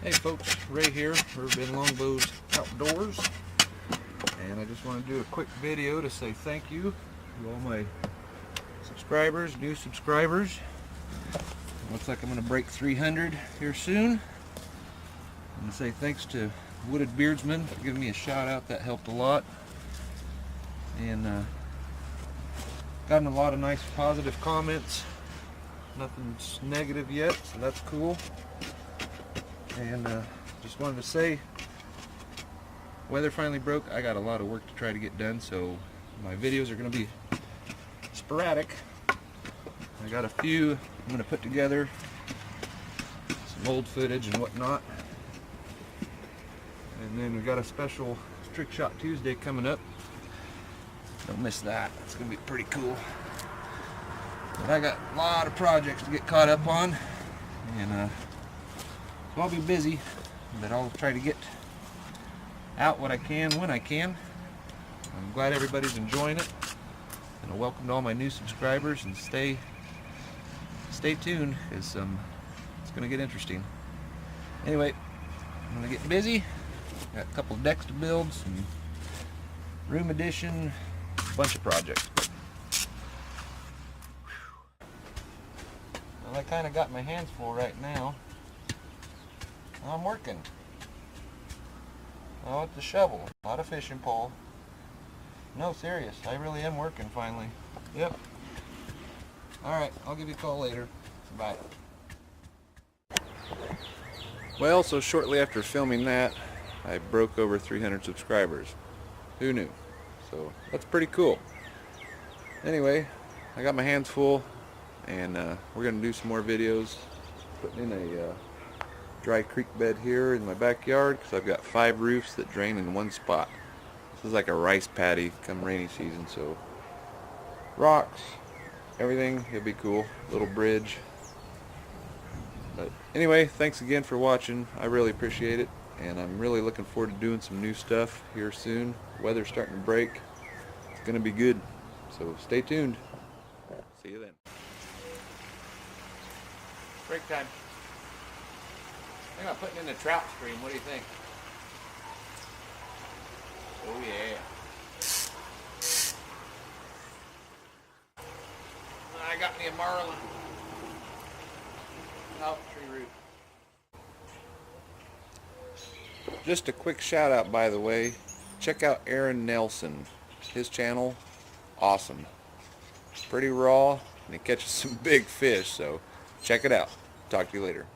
Hey folks, Ray here, Riverbend Longbows Outdoors, and I just want to do a quick video to say thank you to all my subscribers, new subscribers. Looks like I'm going to break 300 here soon. I'm going to say thanks to Wooded Beardsman for giving me a shout out. That helped a lot, and gotten a lot of nice positive comments. Nothing's negative yet, so that's cool. And just wanted to say, weather finally broke. I got a lot of work to try to get done, so my videos are going to be sporadic. I got a few I'm going to put together, some old footage and whatnot. And then we got a special Trick Shot Tuesday coming up. Don't miss that. It's going to be pretty cool. But I got a lot of projects to get caught up on, and so I'll be busy, but I'll try to get out what I can when I can. I'm glad everybody's enjoying it, and a welcome to all my new subscribers, and stay tuned, because it's going to get interesting. Anyway, I'm going to get busy. Got a couple of decks to build, some room addition, a bunch of projects. Well, I kind of got my hands full right now. I'm working. Oh, it's a shovel, not a fishing pole. No, serious, I really am working finally. Yep. Alright, I'll give you a call later. Bye. Well, so shortly after filming that, I broke over 300 subscribers. Who knew? So, that's pretty cool. Anyway, I got my hands full, and we're going to do some more videos. Putting in a dry creek bed here in my backyard, because I've got 5 roofs that drain in one spot. This is like a rice paddy come rainy season, so rocks, everything, it'll be cool. Little bridge. But anyway, thanks again for watching. I really appreciate it, and I'm really looking forward to doing some new stuff here soon. Weather's starting to break. It's gonna be good, so stay tuned. See you then. Break time. I'm thinking about putting in the trout stream. What do you think? Oh yeah. I got me a marlin. Oh, tree root. Just a quick shout out, by the way. Check out Aaron Nelson. His channel, awesome. Pretty raw, and he catches some big fish, so check it out. Talk to you later.